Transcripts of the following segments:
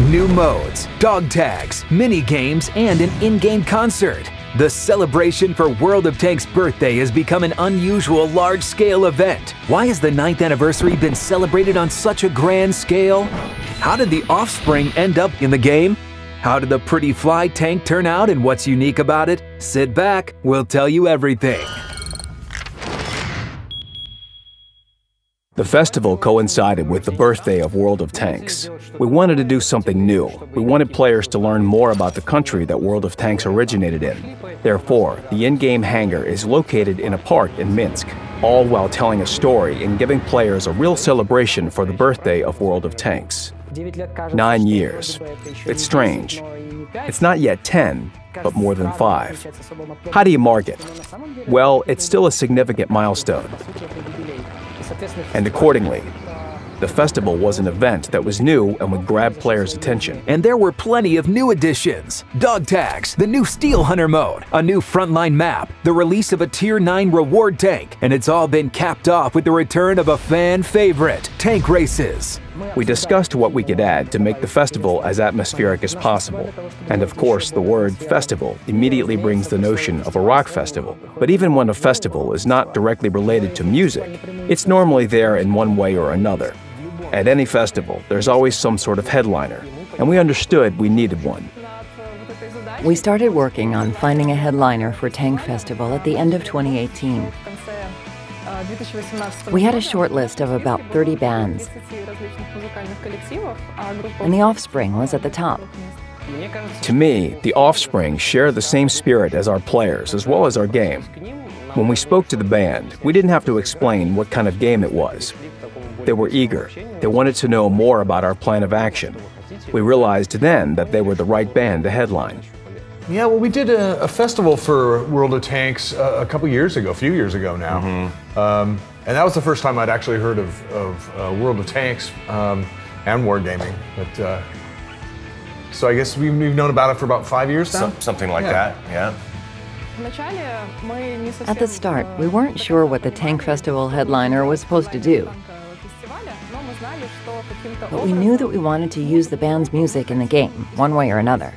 New modes, dog tags, mini games, and an in-game concert. The celebration for World of Tanks' birthday has become an unusual large-scale event. Why has the 9th anniversary been celebrated on such a grand scale? How did the Offspring end up in the game? How did the pretty fly tank turn out and what's unique about it? Sit back, we'll tell you everything. The festival coincided with the birthday of World of Tanks. We wanted to do something new. We wanted players to learn more about the country that World of Tanks originated in. Therefore, the in-game hangar is located in a park in Minsk, all while telling a story and giving players a real celebration for the birthday of World of Tanks. 9 years. It's strange. It's not yet 10, but more than 5. How do you mark it? Well, it's still a significant milestone. And accordingly, the festival was an event that was new and would grab players' attention. And there were plenty of new additions. Dog tags, the new Steel Hunter mode, a new frontline map, the release of a Tier 9 reward tank, and it's all been capped off with the return of a fan favorite, tank races. We discussed what we could add to make the festival as atmospheric as possible. And of course, the word festival immediately brings the notion of a rock festival. But even when a festival is not directly related to music, it's normally there in one way or another. At any festival, there's always some sort of headliner, and we understood we needed one. We started working on finding a headliner for Tank Festival at the end of 2018. We had a short list of about 30 bands, and the Offspring was at the top. To me, the Offspring share the same spirit as our players, as well as our game. When we spoke to the band, we didn't have to explain what kind of game it was. They were eager. They wanted to know more about our plan of action. We realized then that they were the right band to headline. Yeah, well, we did a festival for World of Tanks a few years ago now. And that was the first time I'd actually heard of World of Tanks and Wargaming. But, so I guess we've known about it for about 5 years now? Something like that, yeah. At the start, we weren't sure what the Tank Festival headliner was supposed to do. But we knew that we wanted to use the band's music in the game, one way or another.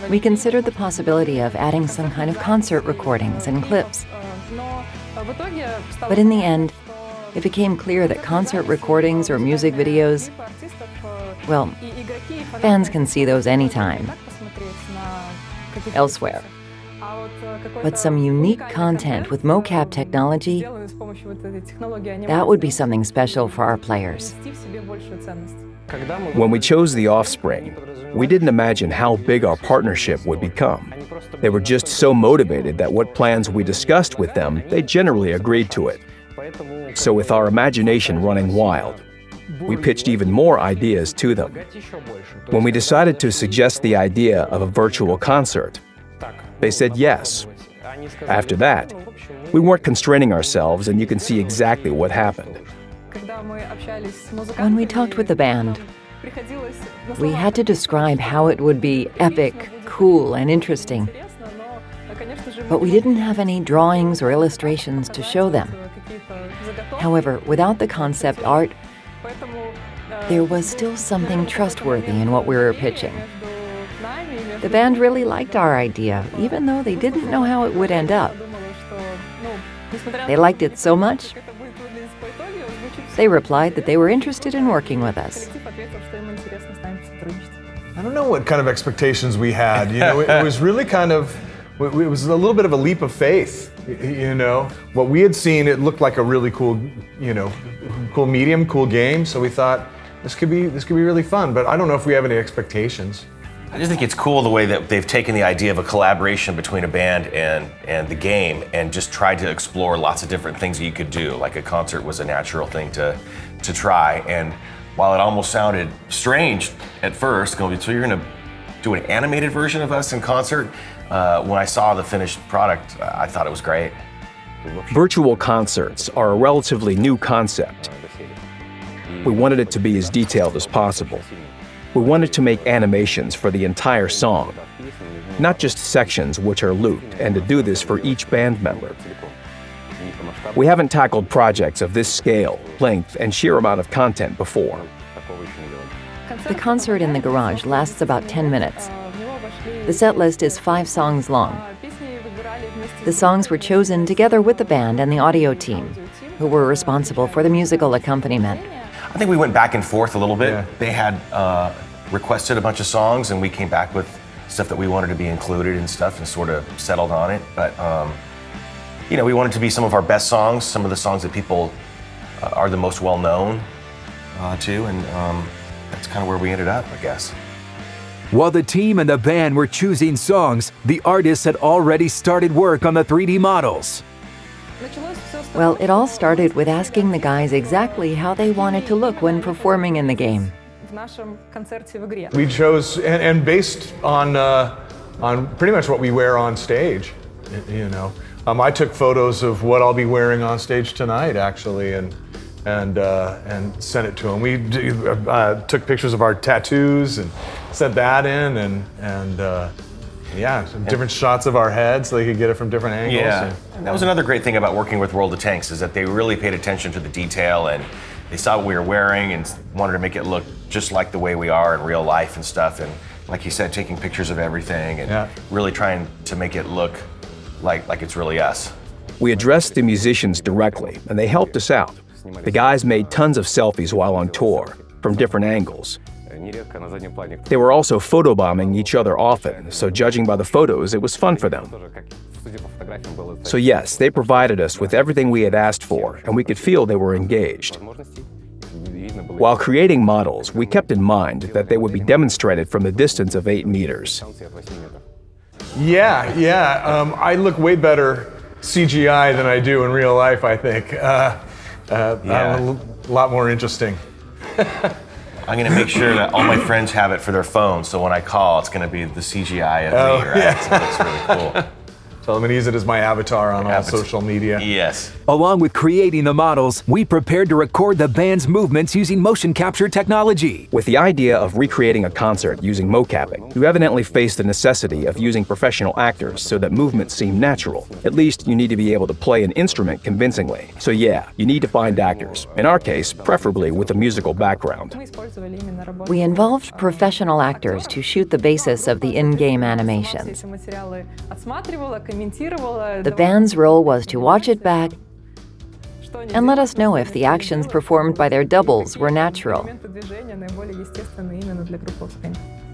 We considered the possibility of adding some kind of concert recordings and clips. But in the end, it became clear that concert recordings or music videos, well, fans can see those anytime, elsewhere. But some unique content with mocap technology, that would be something special for our players. When we chose the Offspring, we didn't imagine how big our partnership would become. They were just so motivated that what plans we discussed with them, they generally agreed to it. So with our imagination running wild, we pitched even more ideas to them. When we decided to suggest the idea of a virtual concert, they said yes. After that, we weren't constraining ourselves, and you can see exactly what happened. When we talked with the band, we had to describe how it would be epic, cool, and interesting. But we didn't have any drawings or illustrations to show them. However, without the concept art, there was still something trustworthy in what we were pitching. The band really liked our idea, even though they didn't know how it would end up. They liked it so much, they replied that they were interested in working with us. I don't know what kind of expectations we had. You know, it was really kind of, it was a little bit of a leap of faith. You know, what we had seen, it looked like a really cool, cool medium, cool game. So we thought this could be really fun. But I don't know if we have any expectations. I just think it's cool the way that they've taken the idea of a collaboration between a band and the game and just tried to explore lots of different things that you could do. Like a concert was a natural thing to try. And while it almost sounded strange at first, so you're gonna do an animated version of us in concert, when I saw the finished product, I thought it was great. Virtual concerts are a relatively new concept. We wanted it to be as detailed as possible. We wanted to make animations for the entire song, not just sections which are looped, and to do this for each band member. We haven't tackled projects of this scale, length, and sheer amount of content before. The concert in the garage lasts about 10 minutes. The set list is 5 songs long. The songs were chosen together with the band and the audio team, who were responsible for the musical accompaniment. I think we went back and forth a little bit. Yeah. They had requested a bunch of songs, and we came back with stuff that we wanted to be included and stuff, and sort of settled on it. But you know, we wanted to be some of our best songs, some of the songs that people are the most well known to, and that's kind of where we ended up, I guess. While the team and the band were choosing songs, the artists had already started work on the 3D models. Well, it all started with asking the guys exactly how they wanted to look when performing in the game. We chose, and based on pretty much what we wear on stage, you know. I took photos of what I'll be wearing on stage tonight, actually, and sent it to them. We took pictures of our tattoos and sent that in, and yeah, some different shots of our heads so they could get it from different angles. Yeah, and that was another great thing about working with World of Tanks, is that they really paid attention to the detail, and they saw what we were wearing and wanted to make it look just like the way we are in real life and stuff. And like you said, taking pictures of everything and really trying to make it look like it's really us. We addressed the musicians directly, and they helped us out. The guys made tons of selfies while on tour, from different angles. They were also photobombing each other often, so judging by the photos, it was fun for them. So yes, they provided us with everything we had asked for, and we could feel they were engaged. While creating models, we kept in mind that they would be demonstrated from the distance of 8 meters. Yeah. I look way better CGI than I do in real life, I think. I'm a lot more interesting. I'm going to make sure that all my friends have it for their phones, so when I call, it's going to be the CGI of me, right? Yeah. So it looks really cool. So I'm going to use it as my avatar on all social media. Yes. Along with creating the models, we prepared to record the band's movements using motion capture technology. With the idea of recreating a concert using mocapping, you evidently face the necessity of using professional actors so that movements seem natural. At least you need to be able to play an instrument convincingly. So yeah, you need to find actors, in our case, preferably with a musical background. We involved professional actors to shoot the basis of the in-game animations. The band's role was to watch it back and let us know if the actions performed by their doubles were natural.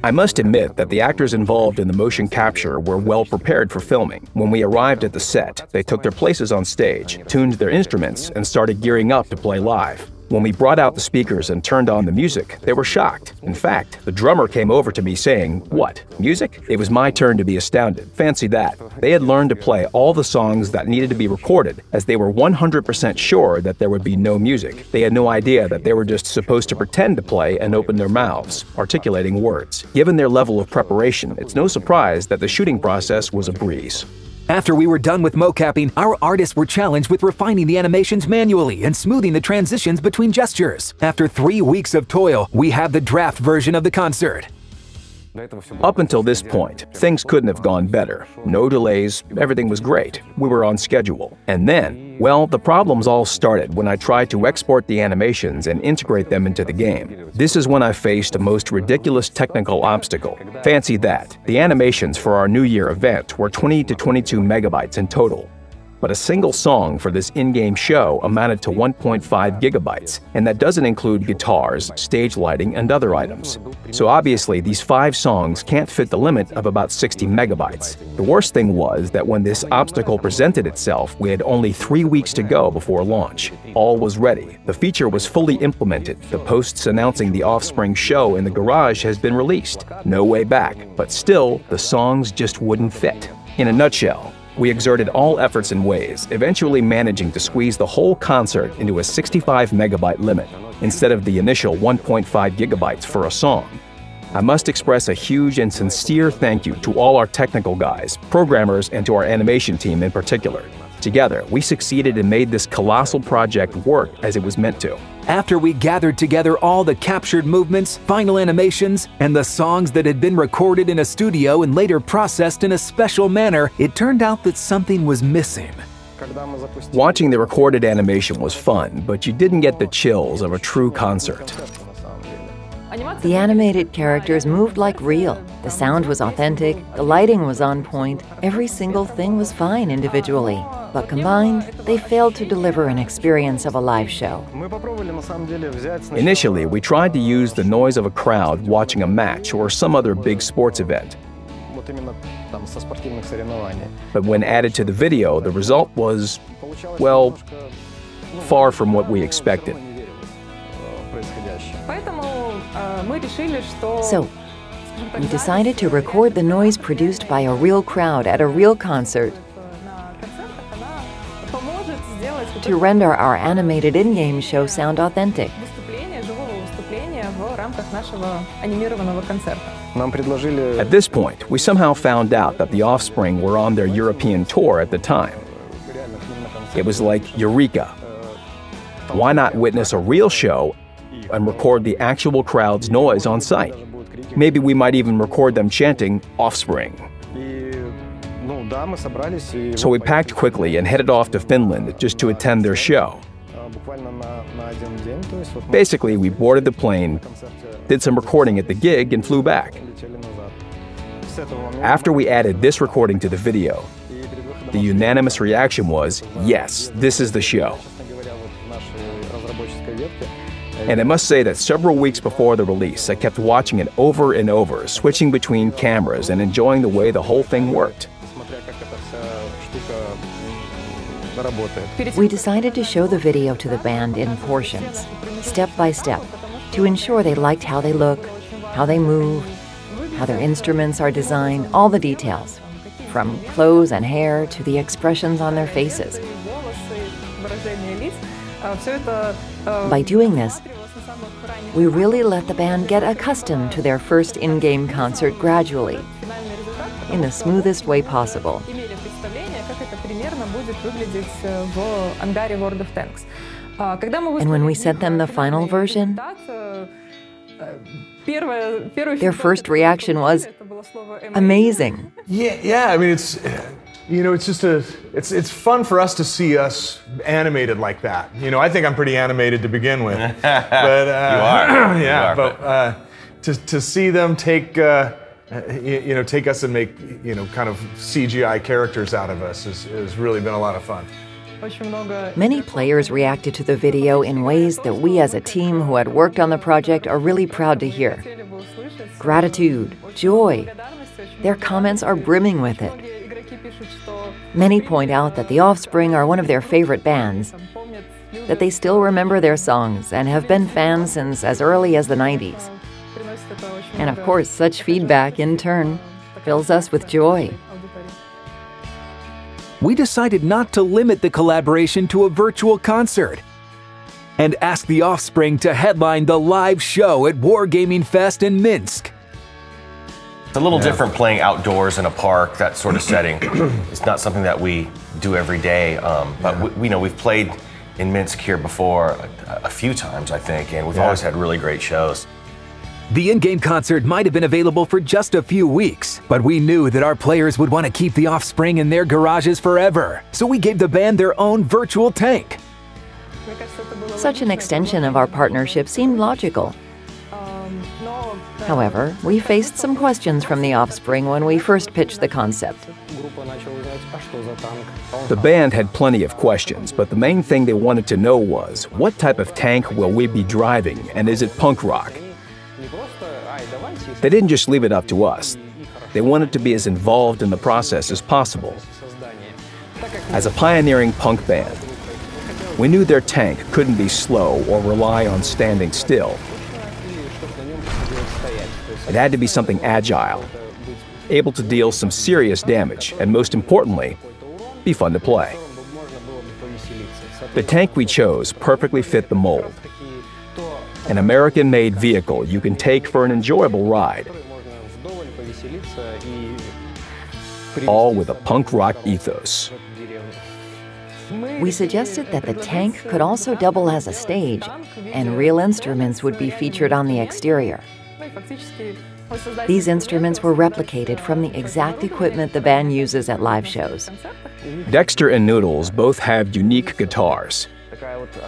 I must admit that the actors involved in the motion capture were well prepared for filming. When we arrived at the set, they took their places on stage, tuned their instruments, and started gearing up to play live. When we brought out the speakers and turned on the music, they were shocked. In fact, the drummer came over to me saying, "What, music?" It was my turn to be astounded. Fancy that. They had learned to play all the songs that needed to be recorded, as they were 100% sure that there would be no music. They had no idea that they were just supposed to pretend to play and open their mouths, articulating words. Given their level of preparation, it's no surprise that the shooting process was a breeze. After we were done with mocapping, our artists were challenged with refining the animations manually and smoothing the transitions between gestures. After 3 weeks of toil, we have the draft version of the concert. Up until this point, things couldn't have gone better. No delays, everything was great. We were on schedule. And then, well, the problems all started when I tried to export the animations and integrate them into the game. This is when I faced a most ridiculous technical obstacle. Fancy that. The animations for our New Year event were 20 to 22 megabytes in total. But a single song for this in-game show amounted to 1.5 gigabytes, and that doesn't include guitars, stage lighting, and other items. So obviously, these 5 songs can't fit the limit of about 60 megabytes. The worst thing was that when this obstacle presented itself, we had only 3 weeks to go before launch. All was ready. The feature was fully implemented. The posts announcing the Offspring show in the garage has been released. No way back. But still, the songs just wouldn't fit. In a nutshell, we exerted all efforts and ways, eventually managing to squeeze the whole concert into a 65 megabyte limit, instead of the initial 1.5 gigabytes for a song. I must express a huge and sincere thank you to all our technical guys, programmers, and to our animation team in particular. Together, we succeeded and made this colossal project work as it was meant to. After we gathered together all the captured movements, final animations, and the songs that had been recorded in a studio and later processed in a special manner, it turned out that something was missing. Watching the recorded animation was fun, but you didn't get the chills of a true concert. The animated characters moved like real. The sound was authentic, the lighting was on point, every single thing was fine individually. But combined, they failed to deliver an experience of a live show. Initially, we tried to use the noise of a crowd watching a match or some other big sports event. But when added to the video, the result was, well, far from what we expected. So, we decided to record the noise produced by a real crowd at a real concert to render our animated in-game show sound authentic. At this point, we somehow found out that the Offspring were on their European tour at the time. It was like eureka. Why not witness a real show and record the actual crowd's noise on site? Maybe we might even record them chanting Offspring. So we packed quickly and headed off to Finland just to attend their show. Basically, we boarded the plane, did some recording at the gig, and flew back. After we added this recording to the video, the unanimous reaction was, yes, this is the show. And I must say that several weeks before the release, I kept watching it over and over, switching between cameras and enjoying the way the whole thing worked. We decided to show the video to the band in portions, step by step, to ensure they liked how they look, how they move, how their instruments are designed, all the details, from clothes and hair to the expressions on their faces. By doing this, we really let the band get accustomed to their first in-game concert gradually, in the smoothest way possible. And when we sent them the final version, their first reaction was amazing. Yeah. I mean, it's just it's fun for us to see us animated like that. I think I'm pretty animated to begin with. But you are. Yeah. You are, but to see them take take us and make kind of CGI characters out of us has really been a lot of fun. Many players reacted to the video in ways that we as a team who had worked on the project are really proud to hear. Gratitude, joy. Their comments are brimming with it. Many point out that The Offspring are one of their favorite bands, that they still remember their songs and have been fans since as early as the 90s. And of course, such feedback, in turn, fills us with joy. We decided not to limit the collaboration to a virtual concert and asked The Offspring to headline the live show at Wargaming Fest in Minsk. It's a little different playing outdoors in a park, that sort of setting. It's not something that we do every day, but we've played in Minsk here before a few times, I think, and we've always had really great shows. The in-game concert might have been available for just a few weeks, but we knew that our players would want to keep The Offspring in their garages forever, so we gave the band their own virtual tank. Such an extension of our partnership seemed logical. However, we faced some questions from The Offspring when we first pitched the concept. The band had plenty of questions, but the main thing they wanted to know was, what type of tank will we be driving, and is it punk rock? They didn't just leave it up to us. They wanted to be as involved in the process as possible. As a pioneering punk band, we knew their tank couldn't be slow or rely on standing still. It had to be something agile, able to deal some serious damage, and most importantly, be fun to play. The tank we chose perfectly fit the mold. An American-made vehicle you can take for an enjoyable ride, all with a punk rock ethos. We suggested that the tank could also double as a stage, and real instruments would be featured on the exterior. These instruments were replicated from the exact equipment the band uses at live shows. Dexter and Noodles both have unique guitars.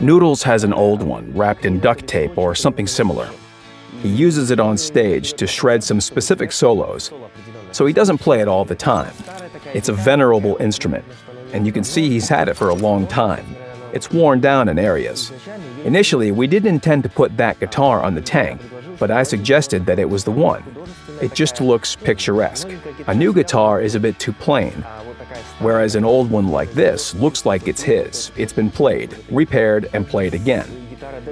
Noodles has an old one wrapped in duct tape or something similar. He uses it on stage to shred some specific solos, so he doesn't play it all the time. It's a venerable instrument, and you can see he's had it for a long time. It's worn down in areas. Initially, we didn't intend to put that guitar on the tank, but I suggested that it was the one. It just looks picturesque. A new guitar is a bit too plain, whereas an old one like this looks like it's his. It's been played, repaired, and played again,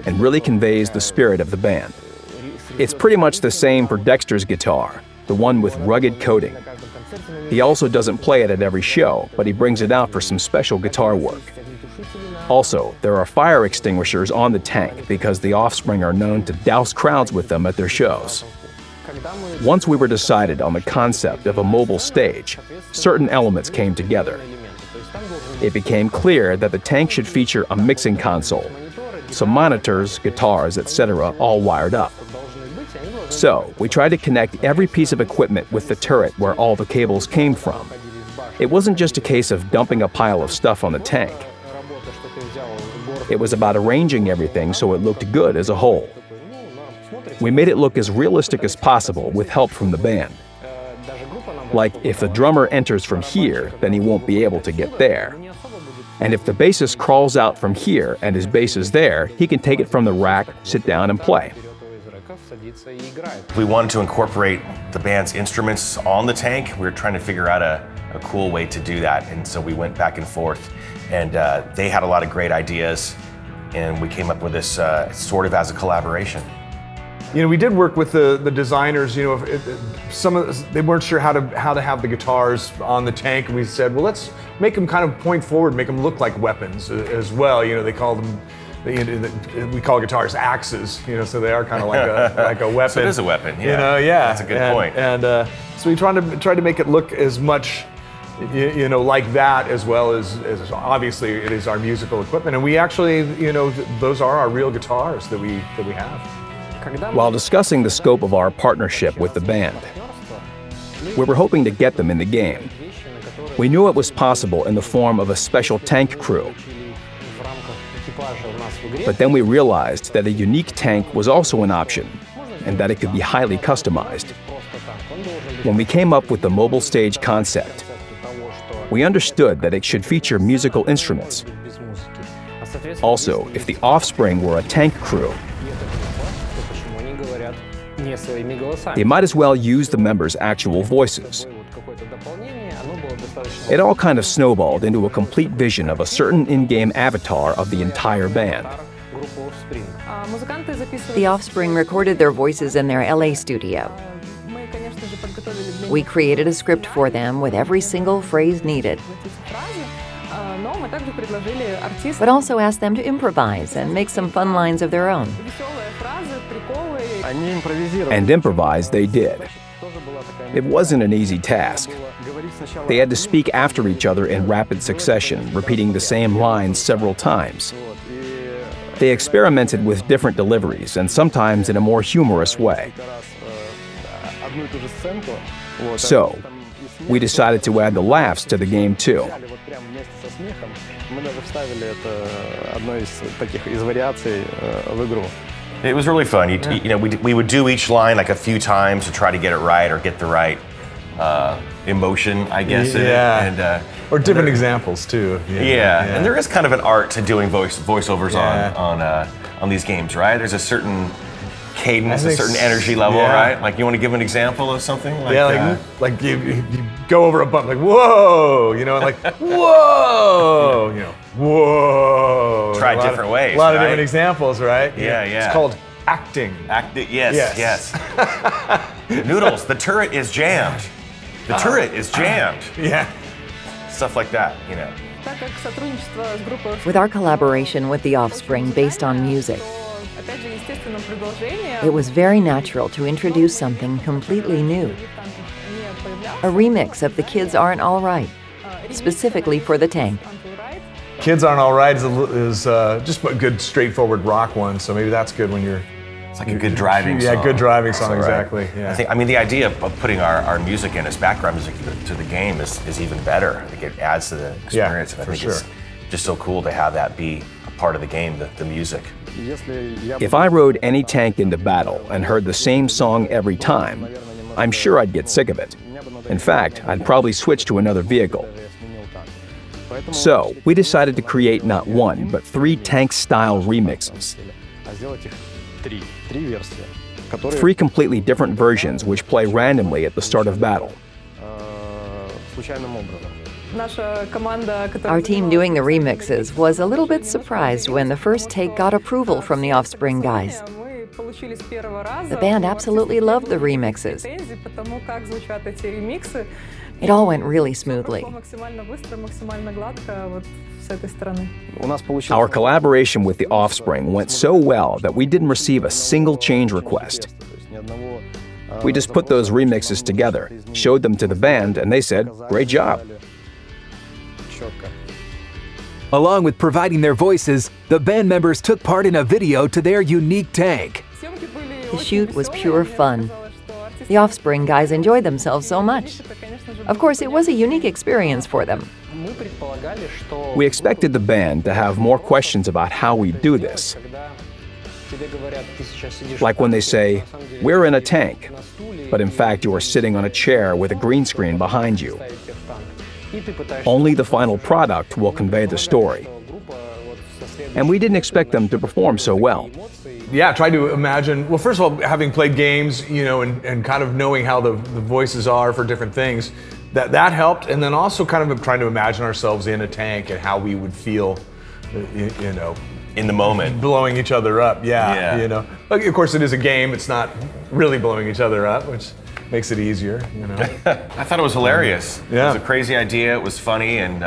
and really conveys the spirit of the band. It's pretty much the same for Dexter's guitar, the one with rugged coating. He also doesn't play it at every show, but he brings it out for some special guitar work. Also, there are fire extinguishers on the tank because the Offspring are known to douse crowds with them at their shows. Once we were decided on the concept of a mobile stage, certain elements came together. It became clear that the tank should feature a mixing console, some monitors, guitars, etc. all wired up. So, we tried to connect every piece of equipment with the turret where all the cables came from. It wasn't just a case of dumping a pile of stuff on the tank. It was about arranging everything so it looked good as a whole. We made it look as realistic as possible with help from the band. Like, if the drummer enters from here, then he won't be able to get there. And if the bassist crawls out from here and his bass is there, he can take it from the rack, sit down, and play. We wanted to incorporate the band's instruments on the tank. We were trying to figure out a cool way to do that, and so we went back and forth. And they had a lot of great ideas, and we came up with this sort of as a collaboration. You know, we did work with the designers. You know, they weren't sure how to have the guitars on the tank, and we said, well, let's make them kind of point forward, make them look like weapons as well. You know, they call them, we call guitars axes. You know, so they are kind of like a weapon. So it is a weapon. Yeah. You know, yeah. That's a good point. And so we tried to make it look as much, you know, like that, as well as obviously it is our musical equipment, and we actually, you know, those are our real guitars that we have. While discussing the scope of our partnership with the band, we were hoping to get them in the game. We knew it was possible in the form of a special tank crew. But then we realized that a unique tank was also an option, and that it could be highly customized. When we came up with the mobile stage concept, we understood that it should feature musical instruments. Also, if the Offspring were a tank crew, they might as well use the members' actual voices. It all kind of snowballed into a complete vision of a certain in-game avatar of the entire band. The Offspring recorded their voices in their LA studio. We created a script for them with every single phrase needed, but also asked them to improvise and make some fun lines of their own. And improvise they did. It wasn't an easy task. They had to speak after each other in rapid succession, repeating the same lines several times. They experimented with different deliveries, and sometimes in a more humorous way. So, we decided to add the laughs to the game too. It was really fun. You know, we would do each line like a few times to try to get it right or get the right emotion, I guess. Yeah. And, or different examples too. Yeah. And there is kind of an art to doing voiceovers on these games, right? There's a certain cadence, a certain energy level, right? Like, you want to give an example of something? Like, like you go over a bump, like, whoa, you know, and like, whoa, you know, whoa. Try different ways, a lot of different examples, right? Yeah. It's called acting. Yes. Noodles, the turret is jammed. The turret is jammed. Yeah. Stuff like that, you know. With our collaboration with the Offspring based on music, it was very natural to introduce something completely new. A remix of The Kids Aren't All Right, specifically for the tank. Kids Aren't All Right is just a good, straightforward rock one, so maybe that's good when you're... It's like a good driving song. Yeah, good driving song, exactly. Yeah. I mean, the idea of putting our music in as background music to the game is even better. I think it adds to the experience. Yeah, and I think it's just so cool to have that be a part of the game, the music. If I rode any tank into battle and heard the same song every time, I'm sure I'd get sick of it. In fact, I'd probably switch to another vehicle. So, we decided to create not one, but 3 tank-style remixes. 3 completely different versions which play randomly at the start of battle. Our team doing the remixes was a little bit surprised when the first take got approval from the Offspring guys. The band absolutely loved the remixes. It all went really smoothly. Our collaboration with the Offspring went so well that we didn't receive a single change request. We just put those remixes together, showed them to the band, and they said, "Great job." Along with providing their voices, the band members took part in a video to their unique tank. The shoot was pure fun. The Offspring guys enjoyed themselves so much. Of course, it was a unique experience for them. We expected the band to have more questions about how we do this. Like when they say, "We're in a tank," but in fact you are sitting on a chair with a green screen behind you. Only the final product will convey the story. And we didn't expect them to perform so well. Yeah, try to imagine, well, first of all, having played games, you know, and kind of knowing how the voices are for different things, that helped. And then also kind of trying to imagine ourselves in a tank and how we would feel, you know. In the moment. Blowing each other up, yeah. You know. But of course, it is a game. It's not really blowing each other up, which makes it easier, you know. I thought it was hilarious. Yeah. It was a crazy idea. It was funny and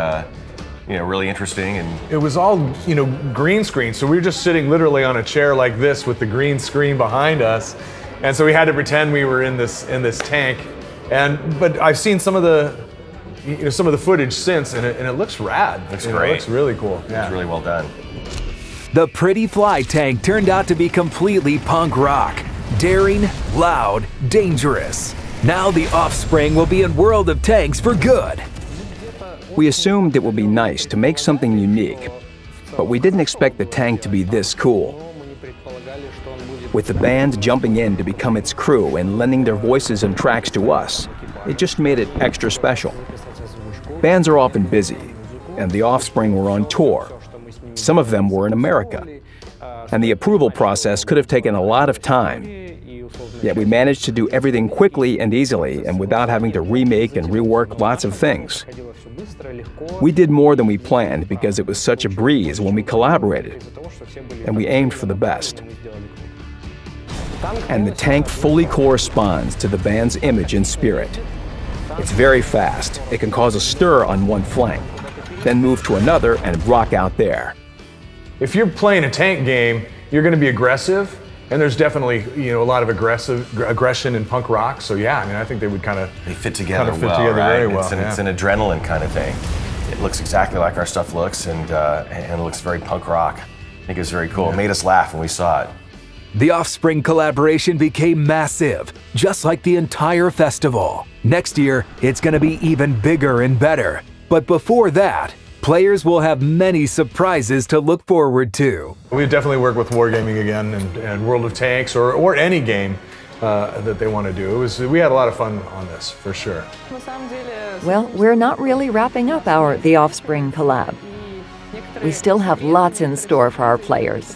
you know, really interesting. And it was all, you know, green screen. So we were just sitting literally on a chair like this with the green screen behind us, and so we had to pretend we were in this tank. But I've seen some of the, you know, some of the footage since, and it looks rad. Looks great. It looks really cool. Yeah. It's really well done. The pretty fly tank turned out to be completely punk rock. Daring, loud, dangerous. Now the Offspring will be in World of Tanks for good. We assumed it would be nice to make something unique, but we didn't expect the tank to be this cool. With the band jumping in to become its crew and lending their voices and tracks to us, it just made it extra special. Bands are often busy, and the Offspring were on tour. Some of them were in America, and the approval process could have taken a lot of time. Yet we managed to do everything quickly and easily and without having to remake and rework lots of things. We did more than we planned because it was such a breeze when we collaborated, and we aimed for the best. And the tank fully corresponds to the band's image and spirit. It's very fast. It can cause a stir on one flank, then move to another and rock out there. If you're playing a tank game, you're going to be aggressive, and there's definitely, you know, a lot of aggression in punk rock. So yeah, I mean, I think they would they fit together right? Very well. It's an adrenaline kind of thing. It looks exactly like our stuff looks, and it looks very punk rock. I think it was very cool. It made us laugh when we saw it. The Offspring collaboration became massive, just like the entire festival. Next year, it's going to be even bigger and better. But before that, players will have many surprises to look forward to. We definitely work with Wargaming again and World of Tanks or any game that they want to do. We had a lot of fun on this, for sure. Well, we're not really wrapping up our The Offspring collab. We still have lots in store for our players.